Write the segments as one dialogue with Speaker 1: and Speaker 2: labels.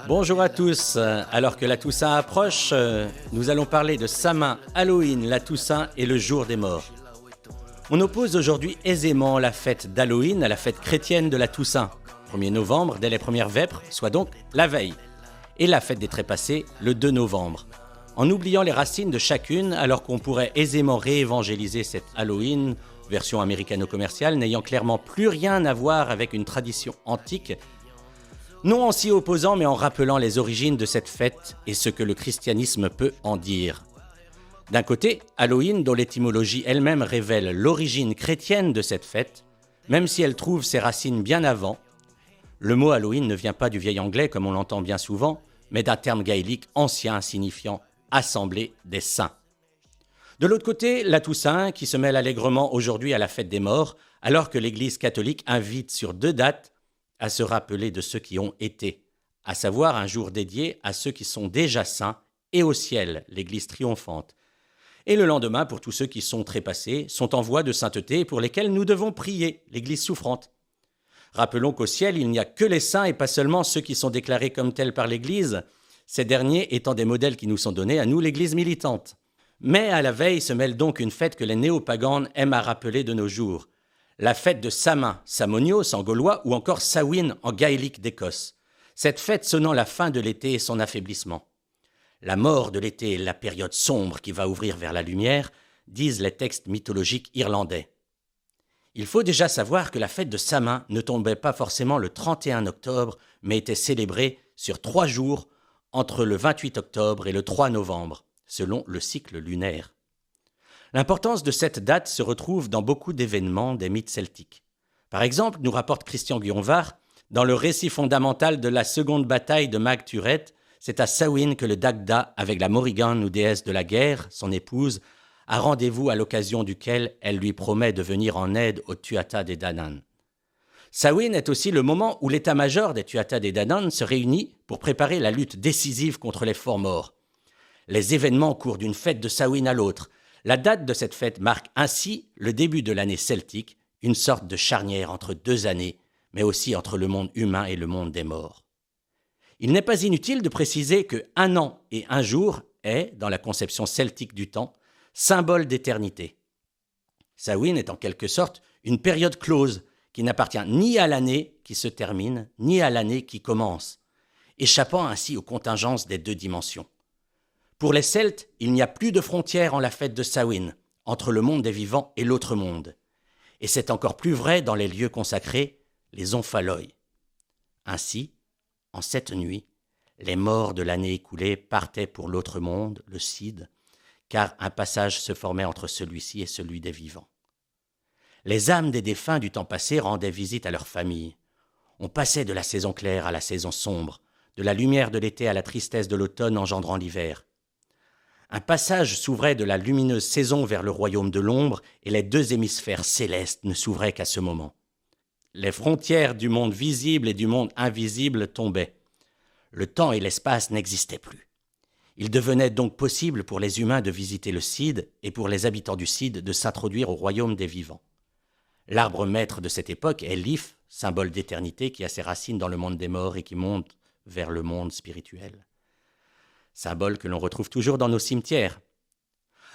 Speaker 1: Bonjour à tous, alors que la Toussaint approche, nous allons parler de Samin, Halloween, la Toussaint et le jour des morts. On oppose aujourd'hui aisément la fête d'Halloween à la fête chrétienne de la Toussaint, 1er novembre dès les premières vêpres, soit donc la veille, et la fête des trépassés le 2 novembre. En oubliant les racines de chacune, alors qu'on pourrait aisément réévangéliser cette Halloween, version américano-commerciale, n'ayant clairement plus rien à voir avec une tradition antique, non en s'y opposant mais en rappelant les origines de cette fête et ce que le christianisme peut en dire. D'un côté, Halloween, dont l'étymologie elle-même révèle l'origine chrétienne de cette fête, même si elle trouve ses racines bien avant. Le mot Halloween ne vient pas du vieil anglais comme on l'entend bien souvent, mais d'un terme gaélique ancien signifiant « assemblée des saints ». De l'autre côté, la Toussaint, qui se mêle allègrement aujourd'hui à la fête des morts, alors que l'Église catholique invite sur 2 dates à se rappeler de ceux qui ont été, à savoir un jour dédié à ceux qui sont déjà saints et au ciel, l'Église triomphante. Et le lendemain, pour tous ceux qui sont trépassés, sont en voie de sainteté et pour lesquels nous devons prier, l'Église souffrante. Rappelons qu'au ciel, il n'y a que les saints et pas seulement ceux qui sont déclarés comme tels par l'Église, ces derniers étant des modèles qui nous sont donnés à nous, l'Église militante. Mais à la veille se mêle donc une fête que les néo-pagans aiment à rappeler de nos jours. La fête de Samin, Samonios en gaulois ou encore Samhain en gaélique d'Écosse. Cette fête sonnant la fin de l'été et son affaiblissement. La mort de l'été est la période sombre qui va ouvrir vers la lumière, disent les textes mythologiques irlandais. Il faut déjà savoir que la fête de Samin ne tombait pas forcément le 31 octobre, mais était célébrée sur 3 jours entre le 28 octobre et le 3 novembre, selon le cycle lunaire. L'importance de cette date se retrouve dans beaucoup d'événements des mythes celtiques. Par exemple, nous rapporte Christian Guyon-Var, dans le récit fondamental de la seconde bataille de Mag Turet, c'est à Samhain que le Dagda, avec la Morrigan ou déesse de la guerre, son épouse, a rendez-vous à l'occasion duquel elle lui promet de venir en aide aux Tuatha Dé Danann. Samhain est aussi le moment où l'état-major des Tuatha Dé Danann se réunit pour préparer la lutte décisive contre les forts morts. Les événements courent d'une fête de Samhain à l'autre. La date de cette fête marque ainsi le début de l'année celtique, une sorte de charnière entre 2 années, mais aussi entre le monde humain et le monde des morts. Il n'est pas inutile de préciser que 1 an et 1 jour est, dans la conception celtique du temps, symbole d'éternité. Samhain est en quelque sorte une période close qui n'appartient ni à l'année qui se termine, ni à l'année qui commence, échappant ainsi aux contingences des 2 dimensions. Pour les Celtes, il n'y a plus de frontières en la fête de Samhain, entre le monde des vivants et l'autre monde. Et c'est encore plus vrai dans les lieux consacrés, les Omphaloi. Ainsi, en cette nuit, les morts de l'année écoulée partaient pour l'autre monde, le Cid, car un passage se formait entre celui-ci et celui des vivants. Les âmes des défunts du temps passé rendaient visite à leurs familles. On passait de la saison claire à la saison sombre, de la lumière de l'été à la tristesse de l'automne engendrant l'hiver. Un passage s'ouvrait de la lumineuse saison vers le royaume de l'ombre et les 2 hémisphères célestes ne s'ouvraient qu'à ce moment. Les frontières du monde visible et du monde invisible tombaient. Le temps et l'espace n'existaient plus. Il devenait donc possible pour les humains de visiter le Cid et pour les habitants du Cid de s'introduire au royaume des vivants. L'arbre maître de cette époque est l'If, symbole d'éternité qui a ses racines dans le monde des morts et qui monte vers le monde spirituel. Symbole que l'on retrouve toujours dans nos cimetières.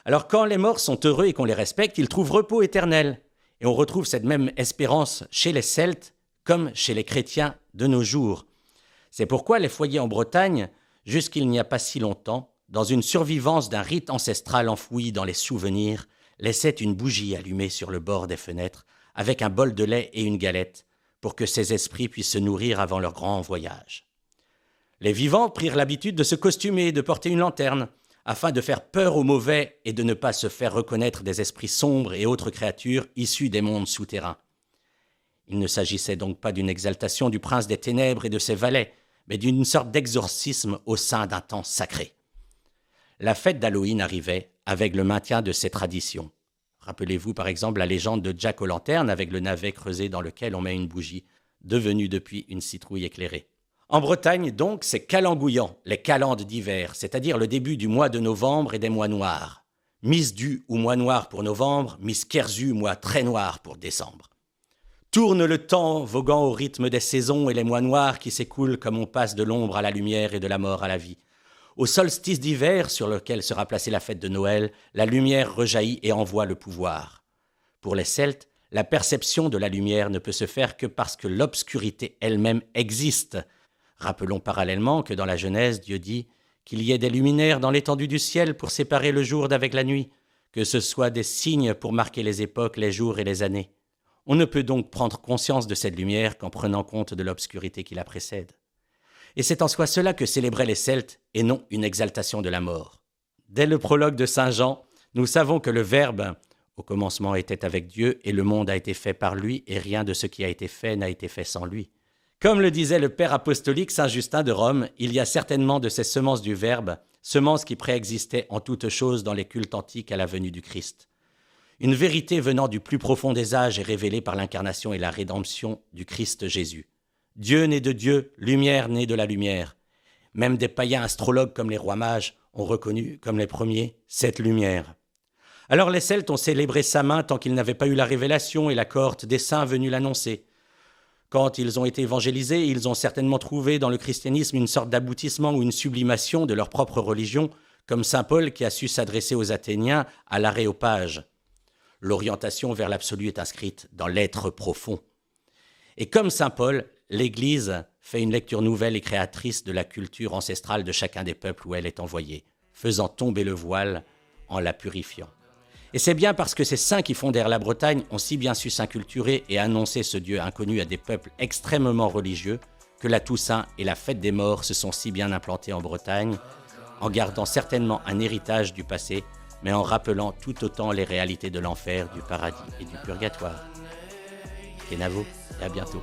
Speaker 1: Alors quand les morts sont heureux et qu'on les respecte, ils trouvent repos éternel. Et on retrouve cette même espérance chez les Celtes comme chez les chrétiens de nos jours. C'est pourquoi les foyers en Bretagne, jusqu'il n'y a pas si longtemps, dans une survivance d'un rite ancestral enfoui dans les souvenirs, laissaient une bougie allumée sur le bord des fenêtres avec un bol de lait et une galette pour que ces esprits puissent se nourrir avant leur grand voyage. Les vivants prirent l'habitude de se costumer et de porter une lanterne, afin de faire peur aux mauvais et de ne pas se faire reconnaître des esprits sombres et autres créatures issues des mondes souterrains. Il ne s'agissait donc pas d'une exaltation du prince des ténèbres et de ses valets, mais d'une sorte d'exorcisme au sein d'un temps sacré. La fête d'Halloween arrivait avec le maintien de ces traditions. Rappelez-vous par exemple la légende de Jack O'Lanterne avec le navet creusé dans lequel on met une bougie, devenue depuis une citrouille éclairée. En Bretagne, donc, c'est calangouillant, les calendes d'hiver, c'est-à-dire le début du mois de novembre et des mois noirs. Misdu ou mois noir pour novembre, Miskerzu, mois très noir pour décembre. Tourne le temps, voguant au rythme des saisons et les mois noirs qui s'écoulent comme on passe de l'ombre à la lumière et de la mort à la vie. Au solstice d'hiver, sur lequel sera placée la fête de Noël, la lumière rejaillit et envoie le pouvoir. Pour les Celtes, la perception de la lumière ne peut se faire que parce que l'obscurité elle-même existe. Rappelons parallèlement que dans la Genèse, Dieu dit qu'il y ait des luminaires dans l'étendue du ciel pour séparer le jour d'avec la nuit, que ce soit des signes pour marquer les époques, les jours et les années. On ne peut donc prendre conscience de cette lumière qu'en prenant compte de l'obscurité qui la précède. Et c'est en soi cela que célébraient les Celtes, et non une exaltation de la mort. Dès le prologue de Saint Jean, nous savons que le Verbe, au commencement, était avec Dieu, et le monde a été fait par lui, et rien de ce qui a été fait n'a été fait sans lui. Comme le disait le père apostolique Saint Justin de Rome, il y a certainement de ces semences du Verbe, semences qui préexistaient en toutes choses dans les cultes antiques à la venue du Christ. Une vérité venant du plus profond des âges est révélée par l'incarnation et la rédemption du Christ Jésus. Dieu né de Dieu, lumière née de la lumière. Même des païens astrologues comme les rois mages ont reconnu, comme les premiers, cette lumière. Alors les Celtes ont célébré sa main tant qu'ils n'avaient pas eu la révélation et la cohorte des saints venus l'annoncer. Quand ils ont été évangélisés, ils ont certainement trouvé dans le christianisme une sorte d'aboutissement ou une sublimation de leur propre religion, comme saint Paul qui a su s'adresser aux Athéniens à l'Aréopage. L'orientation vers l'absolu est inscrite dans l'être profond. Et comme saint Paul, l'Église fait une lecture nouvelle et créatrice de la culture ancestrale de chacun des peuples où elle est envoyée, faisant tomber le voile en la purifiant. Et c'est bien parce que ces saints qui fondèrent la Bretagne ont si bien su s'inculturer et annoncer ce Dieu inconnu à des peuples extrêmement religieux que la Toussaint et la fête des morts se sont si bien implantées en Bretagne, en gardant certainement un héritage du passé, mais en rappelant tout autant les réalités de l'enfer, du paradis et du purgatoire. Kenavo, et à bientôt.